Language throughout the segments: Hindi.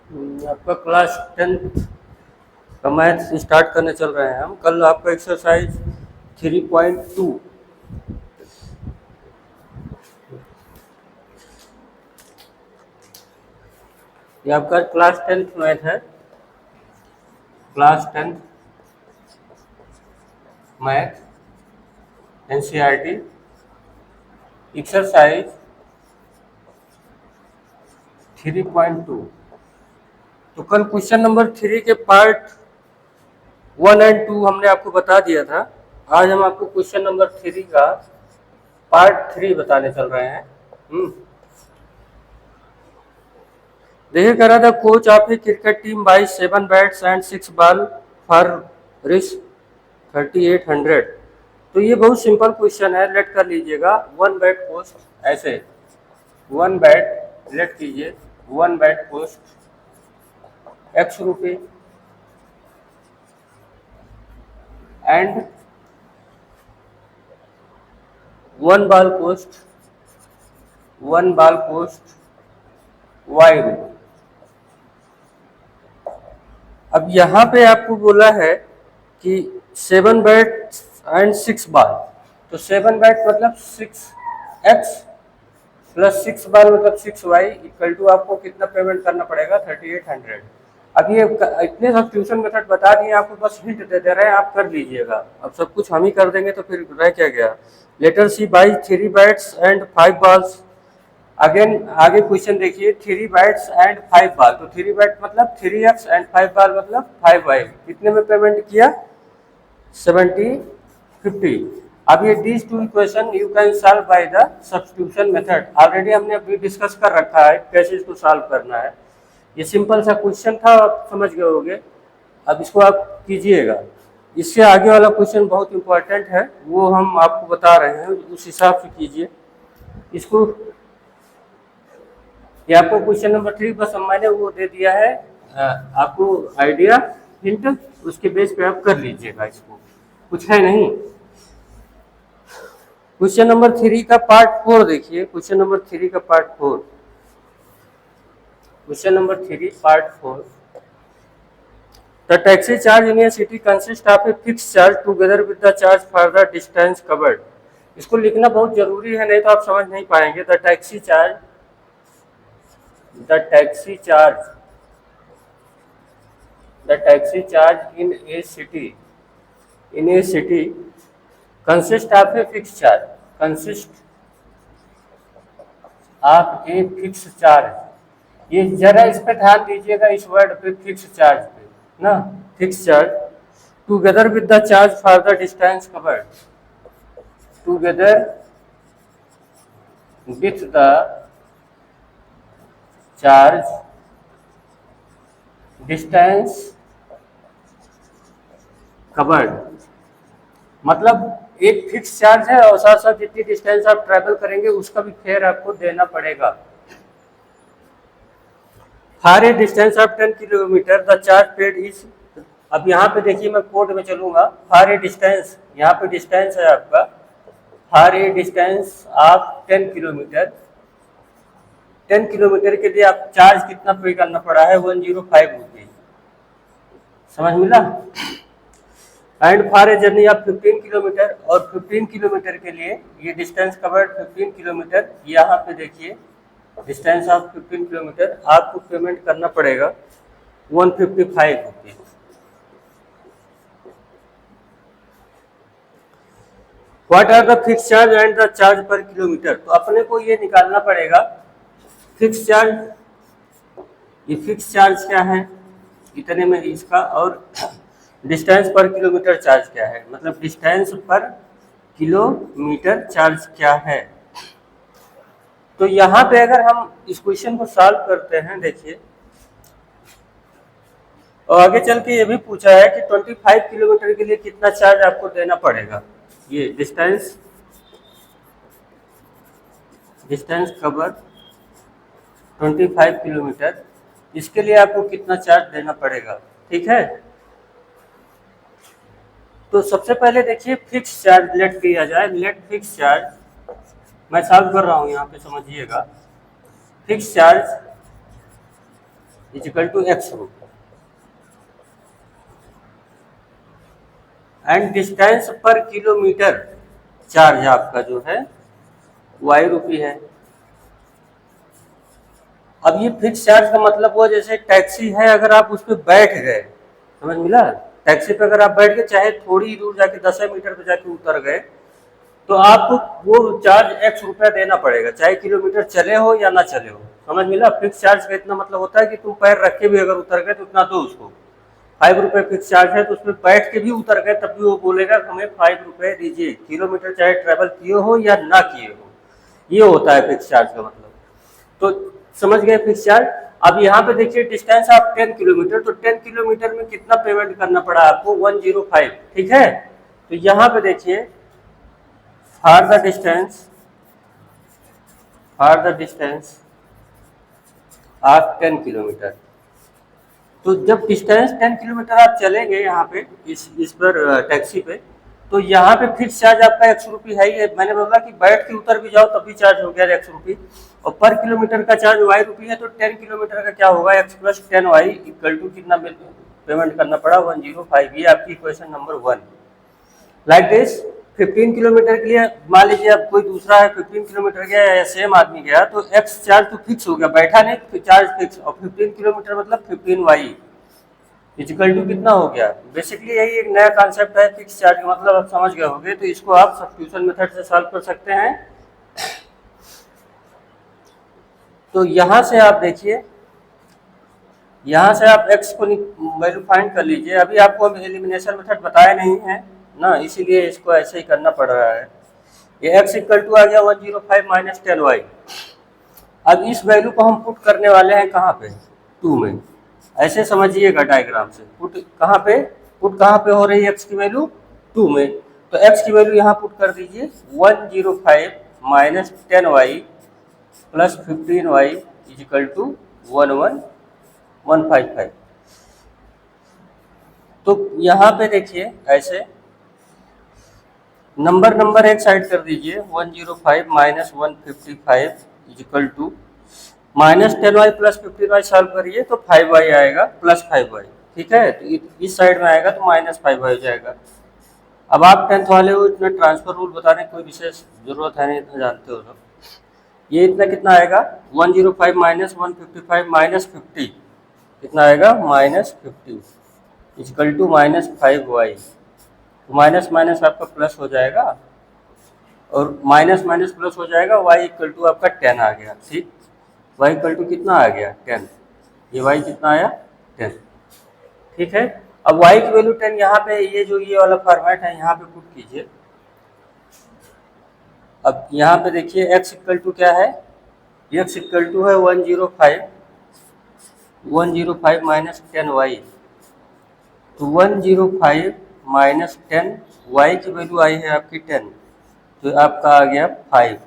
आपका क्लास 10th का मैथ स्टार्ट करने चल रहे हैं हम। कल आपका एक्सरसाइज 3.2 ये आपका क्लास 10th मैथ है। Class 10th math NCERT exercise 3.2। तो कल क्वेश्चन नंबर 3 के पार्ट 1 एंड 2 हमने आपको बता दिया था। आज हम आपको क्वेश्चन नंबर 3 का पार्ट 3 बताने चल रहे हैं। देखिए कह रहा था coach of A cricket team by 7 bats and 6 ball for risk 3800। तो ये बहुत सिंपल क्वेश्चन है, लेट कर लीजिएगा। 1 बैट कॉस्ट ऐसे 1 बैट लेट कीजिए 1 बैट कॉस्ट x रुपये एंड 1 बॉल कॉस्ट y रुपये। अब यहाँ पे आपको बोला है कि 7 बैट एंड 6 बॉल, तो 7 बैट मतलब 6x प्लस 6 बॉल मतलब 6y इक्वल टू आपको कितना पेमेंट करना पड़ेगा 3800। अब ये इतने सब्स्टिट्यूशन मेथड बता दिए आपको, बस हिंट दे रहे हैं, आप कर लीजिएगा। अब सब कुछ हम ही कर देंगे तो फिर रह क्या गया। Letter C by 3 bats and 5 balls. Again आगे क्वेश्चन देखिए 3 बैट्स एंड 5 बॉल, तो 3 बैट मतलब 3x एंड 5 बॉल मतलब 5y। कितने में पेमेंट किया 70-50। अब ये these two equation you can solve by the substitution method. Already हमने अभी डिस्कस कर रखा है कैसे इसको सॉल्व करना है। ये सिंपल सा क्वेश्चन था, आप समझ गए होंगे। अब इसको आप कीजिएगा। इससे आगे वाला क्वेश्चन बहुत इंपॉर्टेंट है, वो हम आपको बता रहे हैं, उस हिसाब से कीजिए इसको। ये आपको क्वेश्चन नंबर 3 बस मैंने वो दे दिया है आपको आइडिया हिंट, उसके बेस पे आप कर लीजिएगा इसको, कुछ है नहीं। क्वेश्चन नंबर 3 का पार्ट 4 देखिए। क्वेश्चन नंबर 3 का part 4, question number 3 part 4। The taxi charge in A city consist of a fix charge together with the charge for the distance covered. इसको लिखना बहुत जरूरी है, नहीं तो आप समझ नहीं पाएंगे। The taxi charge the taxi charge in a city consist of a fixed charge। ये जरा इस पे ध्यान दीजिएगा, इस वर्ड पे फिक्स चार्ज पे ना, fix charge together with the charge for the distance covered, together with the charge distance covered. मतलब एक फिक्स चार्ज है और साथ साथ जितनी डिस्टेंस आप ट्रैवल करेंगे उसका भी फेयर आपको देना पड़ेगा। For a distance of 10 kilometre the charge paid is. अब यहाँ पे देखिए मैं कोड में चलूंगा। फॉर ए डिस्टेंस, यहाँ पे डिस्टेंस है आपका, for a distance of 10 kilometre, 10 kilometre के लिए आप चार्ज कितना पे करना पड़ा है 105 रुपीज, समझ मिला। And for a journey of 15 kilometre, और 15 किलोमीटर के लिए ये डिस्टेंस कवर्ड 15 किलोमीटर, यहाँ पे देखिए डिस्टेंस ऑफ 15 किलोमीटर आपको पेमेंट करना पड़ेगा 155 rupees. What are the fix charge and the charge per kilometre. तो अपने को ये निकालना पड़ेगा फिक्स चार्ज, ये फिक्स चार्ज क्या है इतने में इसका, और डिस्टेंस पर किलोमीटर चार्ज क्या है, मतलब डिस्टेंस पर किलोमीटर चार्ज क्या है। तो यहाँ पे अगर हम इस क्वेश्चन को सॉल्व करते हैं, देखिए, और आगे चल के ये भी पूछा है कि 25 किलोमीटर के लिए कितना चार्ज आपको देना पड़ेगा। ये डिस्टेंस कवर 25 किलोमीटर, इसके लिए आपको कितना चार्ज देना पड़ेगा, ठीक है। तो सबसे पहले देखिए फिक्स चार्ज लेट किया जाए। लेट फिक्स चार्ज, मैं सॉल्व कर रहा हूं यहाँ पे, समझिएगा। Fix charge is equal to X रुपये and distance per kilometre charge आपका जो है वाई रुपये है। अब ये फिक्स चार्ज का मतलब हुआ जैसे टैक्सी है, अगर आप उस पर बैठ गए, समझ मिला, टैक्सी पे अगर आप बैठ गए चाहे थोड़ी दूर जाके 10 मीटर पे जाके उतर गए तो आपको वो चार्ज एक्स रुपया देना पड़ेगा, चाहे किलोमीटर चले हो या ना चले हो। समझ मिला, फिक्स चार्ज का इतना मतलब होता है कि तुम पैर रख के भी अगर उतर गए तो उतना दो उसको। 5 रुपये फिक्स चार्ज है तो उसमें बैठ के भी उतर गए तब भी वो बोलेगा हमें 5 रुपये दीजिए, किलोमीटर चाहे ट्रेवल किए हो या ना किए हो। ये होता है फिक्स चार्ज का मतलब। तो समझ गए फिक्स चार्ज। अब यहाँ पे देखिए डिस्टेंस आप 10 किलोमीटर, तो 10 किलोमीटर में कितना पेमेंट करना पड़ा आपको 105, ठीक है। तो यहाँ पे देखिए for the distance of 10 kilometre, तो जब डिस्टेंस 10 किलोमीटर आप चलेंगे यहाँ पे इस पर टैक्सी पे, तो यहाँ पे फिक्स चार्ज आपका 100 रुपये है ही है। मैंने बोला कि बैठ के उतर भी जाओ तब भी चार्ज हो गया 100 रुपये, और पर किलोमीटर का चार्ज वाई रुपये है, तो 10 किलोमीटर का क्या होगा X plus 10 Y equal to कितना पेमेंट करना पड़ा 105। ये आपकी equation number 1। Like this 15 kilometre के लिए मान लीजिए अब कोई दूसरा है 15 किलोमीटर गया या सेम आदमी गया, तो एक्स चार्ज तो फिक्स हो गया, बैठा नहीं चार्ज फिक्स, और 15 किलोमीटर मतलब 15 वाई इजिकल टू कितना हो गया। बेसिकली यही एक नया कॉन्सेप्ट है फिक्स चार्ज का, मतलब आप समझ गए होंगे। तो इसको आप सब्स्टिट्यूशन मेथड से सॉल्व कर सकते हैं। तो यहाँ से आप देखिए, यहाँ से आप x को वैल्यू फाइंड कर लीजिए। अभी आपको एलिमिनेशन मेथड बताया नहीं है ना, इसीलिए इसको ऐसे ही करना पड़ रहा है। ये x इक्वल टू आ गया 105 माइनस 10y। अब इस वैल्यू को हम पुट करने वाले हैं कहाँ पे, 2 में। ऐसे समझिएगा डायग्राम से, पुट कहाँ पे हो रही है x की वैल्यू 2 में। तो x की वैल्यू यहाँ पुट कर दीजिए 105 minus 10y plus 15y is equal to 11155। तो यहाँ पे देखिए ऐसे नंबर एक साइड कर दीजिए, 105 minus 155 is equal to minus 10y plus 15y solve करिए तो 5y आएगा प्लस 5y, ठीक है। तो इस साइड में आएगा तो माइनस 5y हो जाएगा। अब आप 10th वाले हो, इतना ट्रांसफर रूल बताने की कोई विशेष जरूरत है नहीं, इतना जानते हो सब। ये इतना कितना आएगा 105 माइनस 155 माइनस 50 कितना आएगा minus 50 is equal to minus 5y। तो माइनस माइनस आपका प्लस हो जाएगा और माइनस माइनस प्लस हो जाएगा, y इक्वल टू आपका 10 आ गया, ठीक। y इक्वल टू कितना आ गया 10, ये y कितना आया 10, ठीक है। अब y की वैल्यू 10 यहाँ पे ये जो ये वाला फॉर्मेट है यहाँ पे पुट कीजिए। अब यहाँ पे देखिए x इक्वल टू क्या है, x इक्वल टू है 105 माइनस 10y। तो 105 माइनस 10 y की वैल्यू आई है आपकी 10, तो आपका आ गया 5।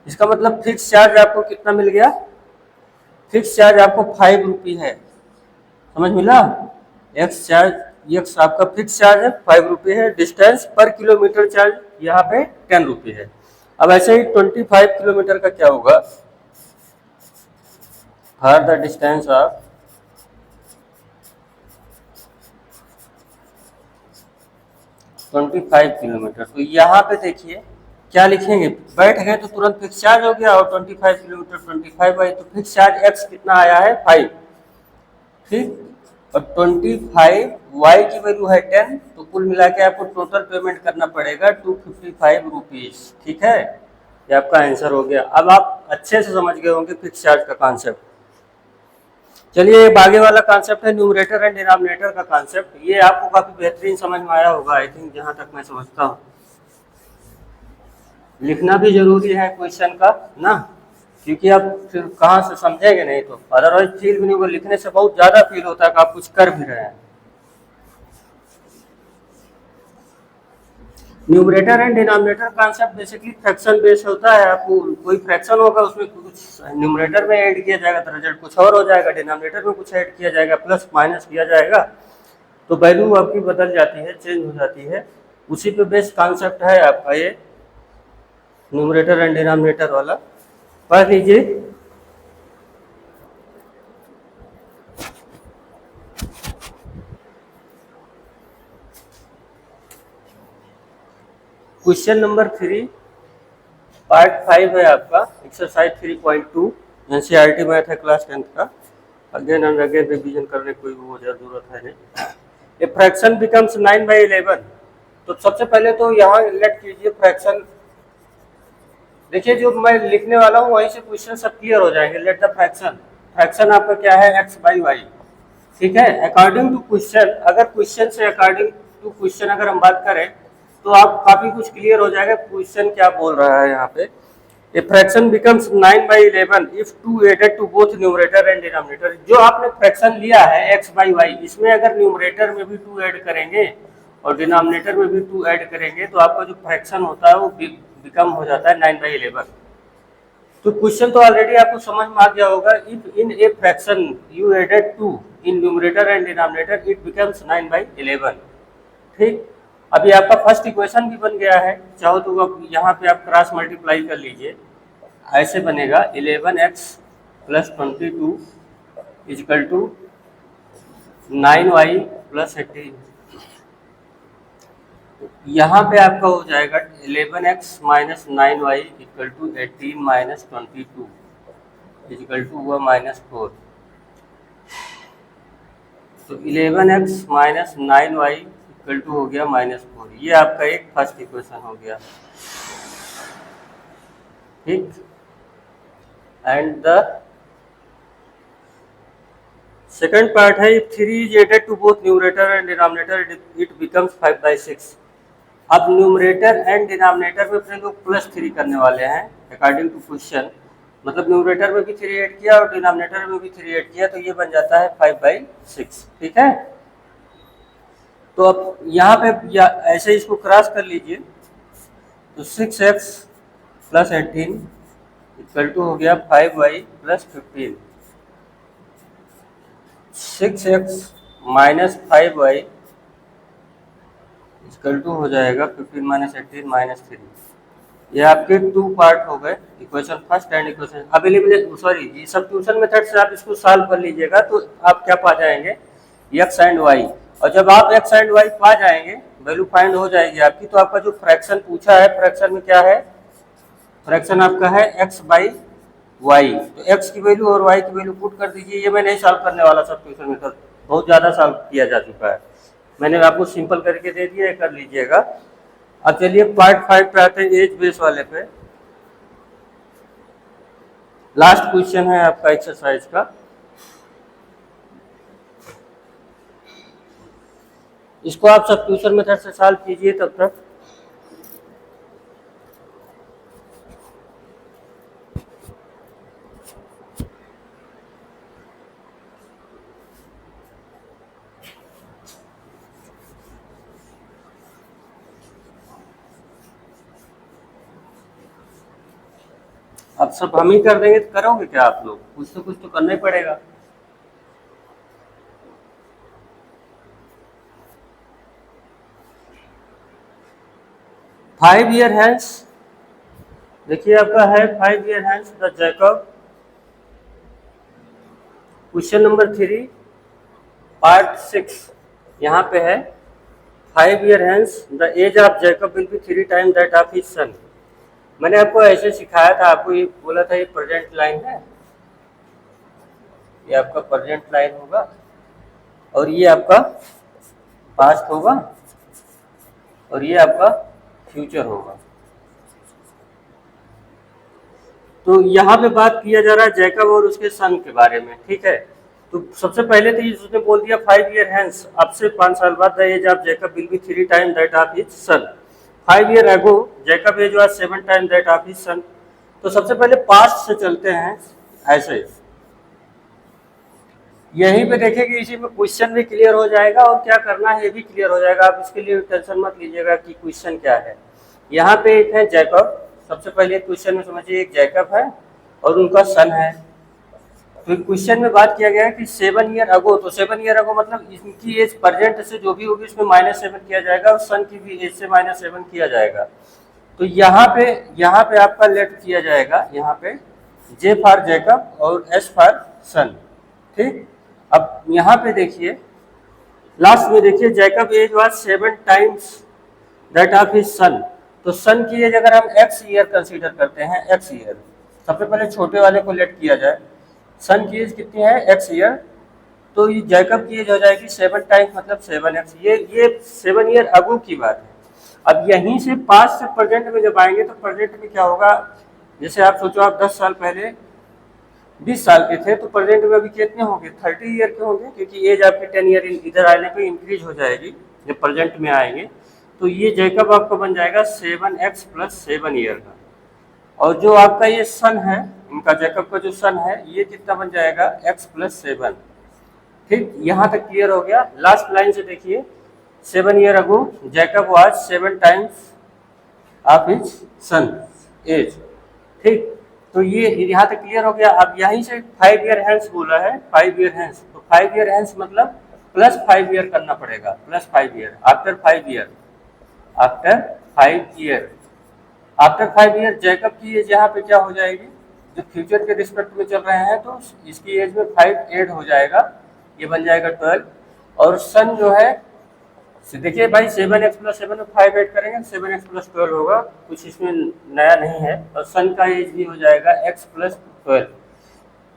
इसका मतलब फिक्स चार्ज आपको कितना मिल गया, फिक्स चार्ज आपको 5 रुपये है, समझ मिला। एक्स आपका फिक्स चार्ज है 5 रुपये है, डिस्टेंस पर किलोमीटर चार्ज यहाँ पे 10 रुपये है। अब ऐसे ही 25 किलोमीटर का क्या होगा, for the distance of 25 kilometre. तो यहाँ पे देखिए क्या लिखेंगे, बैठ गए तो तुरंत फिक्स चार्ज हो गया, और 25 किलोमीटर 25 तो फिक्स चार्ज एक्स कितना आया है 5, ठीक। और 25 वाई की वैल्यू है 10, तो कुल मिला के आपको टोटल पेमेंट करना पड़ेगा 255 रुपीज, ठीक है। ये आपका आंसर हो गया। अब आप अच्छे से समझ गए होंगे फिक्स चार्ज का कॉन्सेप्ट। चलिए एक आगे वाला कॉन्सेप्ट है न्यूमरेटर एंड डिनोमिनेटर का कॉन्सेप्ट। ये आपको काफी बेहतरीन समझ में आया होगा आई थिंक, जहां तक मैं समझता हूँ। लिखना भी जरूरी है क्वेश्चन का ना, क्योंकि आप फिर कहाँ से समझेंगे नहीं तो अदरवाइज फील भी नहीं होगा। लिखने से बहुत ज्यादा फील होता है कि आप कुछ कर भी रहे हैं। Numerator and denominator concept basically fraction based होता है। आपको कोई फ्रैक्शन होगा उसमें कुछ न्यूमरेटर में ऐड किया जाएगा तो रिजल्ट कुछ और हो जाएगा, डिनोमिनेटर में कुछ ऐड किया जाएगा, प्लस माइनस किया जाएगा, तो वैल्यू आपकी बदल जाती है, चेंज हो जाती है। उसी पे बेस्ड कॉन्सेप्ट है आपका ये न्यूमरेटर एंड डिनोमिनेटर वाला। पढ़ लीजिए। क्वेश्चन नंबर 3 पार्ट 5 है आपका एक्सरसाइज 3.2 एनसीईआरटी मैथ है क्लास 10th का। अगेन एंड अगेन रिवीजन करने की कोई वो जरूरत है नहीं। ए फ्रैक्शन बिकम्स 9/11। तो सबसे पहले तो यहाँ लेट कीजिए फ्रैक्शन। देखिए जो मैं लिखने वाला हूँ वहीं से क्वेश्चन सब क्लियर हो जाएंगे। लेट द फ्रैक्शन, फ्रैक्शन आपका क्या है x/y, ठीक है। अकॉर्डिंग टू क्वेश्चन, अगर क्वेश्चन से अकॉर्डिंग टू क्वेश्चन अगर हम बात करें तो आप काफी कुछ क्लियर हो जाएगा क्वेश्चन क्या बोल रहा है यहाँ पे। A fraction becomes 9/11 if 2 added to both numerator and denominator. जो आपने फ्रैक्शन लिया है x/y, इसमें अगर न्यूमरेटर में भी 2 ऐड करेंगे और डिनोमिनेटर में भी 2 ऐड करेंगे तो आपका जो फ्रैक्शन होता है वो बिकम हो जाता है 9/11। तो क्वेश्चन तो ऑलरेडी आपको समझ में आ गया होगा। If in a fraction you added 2 in numerator and denominator it becomes 9/11। ठीक, अभी आपका फर्स्ट इक्वेशन भी बन गया है। चाहो तो अब यहाँ पे आप क्रॉस मल्टीप्लाई कर लीजिए, ऐसे बनेगा 11x + 22 = 9y + 18। यहाँ पे आपका हो जाएगा 11x - 9y = 18 - 22 = हुआ -4। तो 11x - 9y = हो गया -4। ये आपका एक फर्स्ट इक्वेशन हो गया, ठीक। एंड द सेकंड पार्ट है, if 3 is added to both numerator and denominator it becomes 5/6। अब न्यूमरेटर एंड डिनोमिनेटर में अपने लोग +3 करने वाले हैं अकॉर्डिंग टू क्वेश्चन। मतलब न्यूमरेटर में भी 3 ऐड किया और डिनोमिनेटर में भी 3 ऐड किया, तो ये बन जाता है 5/6, ठीक है। तो अब यहाँ पे ऐसे इसको क्रॉस कर लीजिए, तो 6x + 18 = हो गया 5y + 15। 6x - 5y = हो जाएगा 15 - 18 - 3। ये आपके 2 पार्ट हो गए, equation first and equation available. Sorry, ये सब्स्टिट्यूशन मेथड से आप इसको सॉल्व कर लीजिएगा तो आप क्या पा जाएंगे, x एंड y। और जब आप x एंड y पा जाएंगे, वैल्यू फाइंड हो जाएगी आपकी, तो आपका जो फ्रैक्शन पूछा है, फ्रैक्शन में क्या है, फ्रैक्शन आपका है x/y। तो x की वैल्यू और y की वैल्यू पुट कर दीजिए। ये मैं नहीं सॉल्व करने वाला सब्स्टिट्यूशन मेथड, बहुत ज़्यादा सॉल्व किया जा चुका है, मैंने आपको सिंपल करके दे दिया है, कर लीजिएगा। अब चलिए पार्ट 5 पे आते हैं, एज बेस वाले पे। लास्ट क्वेश्चन है आपका एक्सरसाइज का। इसको आप सब्स्टिट्यूशन मेथड से सॉल्व कीजिए तब तक। अब सब हम ही कर देंगे तो करोगे क्या आप लोग, कुछ तो करना ही पड़ेगा। फाइव ईयर हैंस, देखिए आपका है 5 year hence the Jacob. Question number 3 part 6 यहाँ पे है, 5 year hence the age of Jacob will be 3 times that of his son. मैंने आपको ऐसे सिखाया था, आपको ये बोला था ये प्रेजेंट लाइन है, ये आपका प्रेजेंट लाइन होगा और ये आपका पास्ट होगा और ये आपका फ्यूचर होगा। तो यहाँ पे बात किया जा रहा है जैकब और उसके सन के बारे में, ठीक है। तो सबसे पहले तो उसने बोल दिया 5 ईयर हैंस, अब से 5 साल बाद the age of Jacob will be 3 times that of his son. 5 year ago Jacob age was 7 times that of his son. तो सबसे पहले पास्ट से चलते हैं ऐसे, यहीं पे देखिए कि इसी में क्वेश्चन भी क्लियर हो जाएगा और क्या करना है ये भी क्लियर हो जाएगा। आप इसके लिए टेंशन मत लीजिएगा कि क्वेश्चन क्या है। यहाँ पे एक है जैकब, सबसे पहले क्वेश्चन में समझिए एक जैकब है और उनका सन है। तो क्वेश्चन में बात किया गया है कि 7 ईयर अगो, तो 7 ईयर अगो मतलब इनकी एज प्रेजेंट से जो भी होगी उसमें -7 किया जाएगा और सन की भी एज से -7 किया जाएगा। तो यहाँ पे आपका लेट किया जाएगा, यहाँ पे जे फॉर जैकब और एस फॉर सन, ठीक। अब यहाँ पे देखिए लास्ट में देखिए Jacob age was 7 times that of his son. तो सन की एज अगर हम एक्स ईयर कंसीडर करते हैं, एक्स ईयर, सबसे पहले छोटे वाले को लेट किया जाए, सन की एज कितनी है, एक्स ईयर, तो ये जैकब की एज हो जाएगी 7 टाइम्स मतलब 7x। ये 7 ईयर अगो की बात है। अब यहीं से पास्ट से प्रेजेंट में जब आएंगे तो प्रेजेंट में क्या होगा, जैसे आप सोचो आप 10 साल पहले 20 साल के थे, तो प्रेजेंट में अभी कितने होंगे, 30 ईयर के होंगे, क्योंकि एज आपकी 10 ईयर इधर आने पे इंक्रीज हो जाएगी जब प्रेजेंट में आएंगे। तो ये जैकब आपका बन जाएगा 7x प्लस 7 ईयर का। और जो आपका ये सन है, इनका जैकब का जो सन है, ये कितना बन जाएगा, x प्लस 7। ठीक, यहाँ तक क्लियर हो गया। लास्ट लाइन से देखिए, 7 year ago Jacob was 7 times of his son age. ठीक, तो ये यहाँ तक क्लियर हो गया। अब यहीं से 5 ईयर हैंस बोला है, 5 ईयर हैंस, तो 5 ईयर हैंस मतलब प्लस 5 ईयर करना पड़ेगा, plus 5 year after 5 year, after 5 year, after 5 year Jacob की एज यहाँ पे क्या हो जाएगी, जो फ्यूचर के रिस्पेक्ट में चल रहे हैं तो इसकी एज में 5 ऐड हो जाएगा, ये बन जाएगा 12। और सन जो है, देखिए भाई 7x प्लस 7 में 5 ऐड करेंगे, 7x प्लस 12 होगा, कुछ इसमें नया नहीं है। और सन का एज भी हो जाएगा x प्लस 12।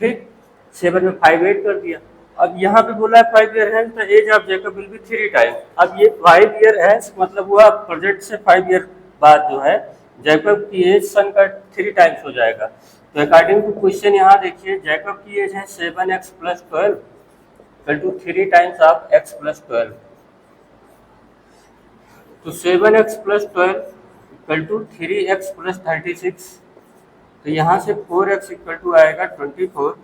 ठीक, 7 में 5 ऐड कर दिया। अब यहाँ पे बोला है 5 ईयर हैंस, तो age of Jacob will be 3 time. अब ये 5 ईयर हैंस मतलब हुआ प्रोजेक्ट से 5 ईयर बाद जो है जैकब की एज सन का 3 टाइम्स हो जाएगा। तो अकॉर्डिंग टू क्वेश्चन यहाँ देखिए, जैकब की एज है 7x plus 12 equal to 3 times of x plus 12। तो 7x plus 12 equal to 3x plus 36। तो यहाँ से 4x इक्वल टू आएगा 24,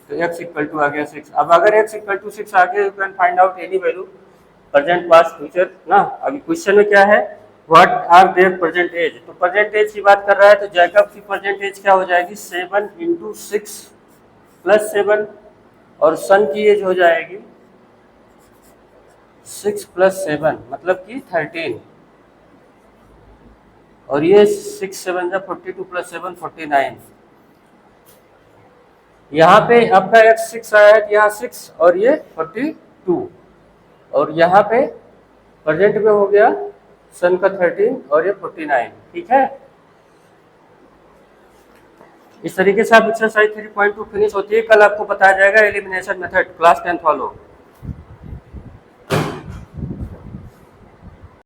तो x इक्वल टू आ गया 6। अब अगर x इक्वल टू 6 आ गया, you can find out any value, present past future ना। अभी क्वेश्चन में क्या है, what are their present age, तो प्रेजेंट एज की बात कर रहा है, तो जैकब की प्रेजेंट एज क्या हो जाएगी, 7 इंटू 6 प्लस 7, और सन की एज हो जाएगी 6 प्लस 7 मतलब कि 13, और ये 6 7 जा 42 प्लस 7 49। यहाँ पे आपका x 6 आया है, यहाँ 6 और ये 42, और यहाँ पे प्रेजेंट में हो गया सन का 13 और ये 49। ठीक है, इस तरीके से आप एक्सरसाइज 3.2 फिनिश होती है। कल आपको बताया जाएगा एलिमिनेशन मेथड, क्लास 10 फॉलो।